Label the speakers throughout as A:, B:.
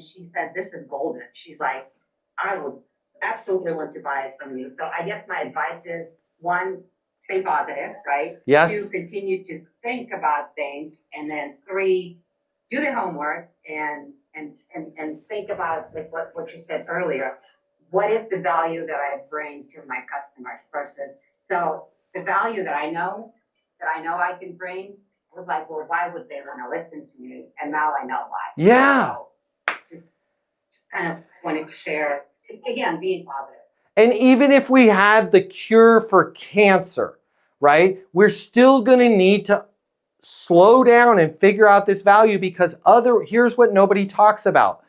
A: She said, this is golden. She's like, I would absolutely want to buy it from you. So I guess my advice is, one, stay positive, right?
B: Yes.
A: 2, continue to think about things. And then 3, do the homework and think about like what you said earlier. What is the value that I bring to my customers versus, so the value that I know I can bring, I was like, well, why would they want to listen to me? And now I know why.
B: Yeah.
A: So just kind of wanted to share, again, being positive.
B: And even if we had the cure for cancer, right, we're still going to need to slow down and figure out this value because here's what nobody talks about.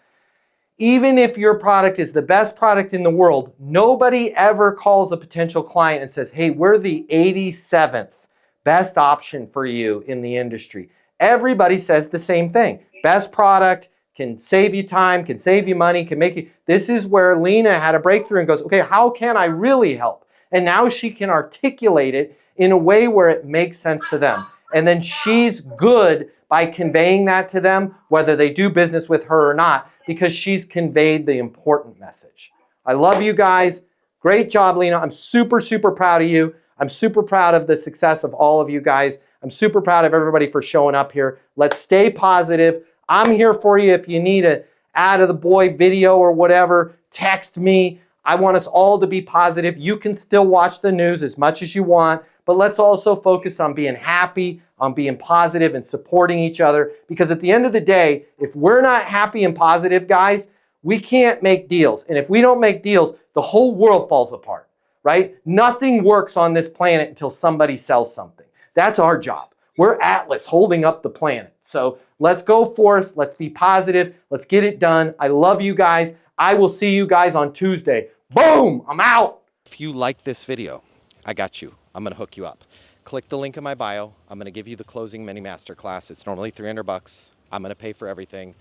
B: Even if your product is the best product in the world, nobody ever calls a potential client and says, hey, we're the 87th best option for you in the industry. Everybody says the same thing. Best product, can save you time, can save you money, can make you... This is where Lena had a breakthrough and goes, okay, how can I really help? And now she can articulate it in a way where it makes sense to them. And then she's good by conveying that to them, whether they do business with her or not, because she's conveyed the important message. I love you guys. Great job, Lena. I'm super, super proud of you. I'm super proud of the success of all of you guys. I'm super proud of everybody for showing up here. Let's stay positive. I'm here for you if you need a Ad of the Boy video or whatever. Text me. I want us all to be positive. You can still watch the news as much as you want, but let's also focus on being happy, on being positive and supporting each other. Because at the end of the day, if we're not happy and positive, guys, we can't make deals. And if we don't make deals, the whole world falls apart, right? Nothing works on this planet until somebody sells something. That's our job. We're Atlas holding up the planet. So let's go forth. Let's be positive. Let's get it done. I love you guys. I will see you guys on Tuesday. Boom, I'm out. If you like this video, I got you. I'm going to hook you up. Click the link in my bio. I'm going to give you the closing mini masterclass. It's normally $300. I'm going to pay for everything.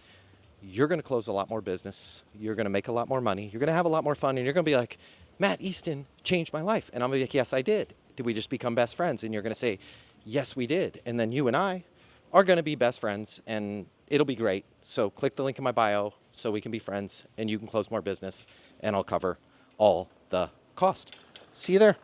B: You're going to close a lot more business. You're going to make a lot more money. You're going to have a lot more fun. And you're going to be like, Matt Easton changed my life. And I'm going to be like, yes, I did. Did we just become best friends? And you're going to say, yes, we did. And then you and I are going to be best friends and it'll be great. So click the link in my bio so we can be friends and you can close more business and I'll cover all the cost. See you there.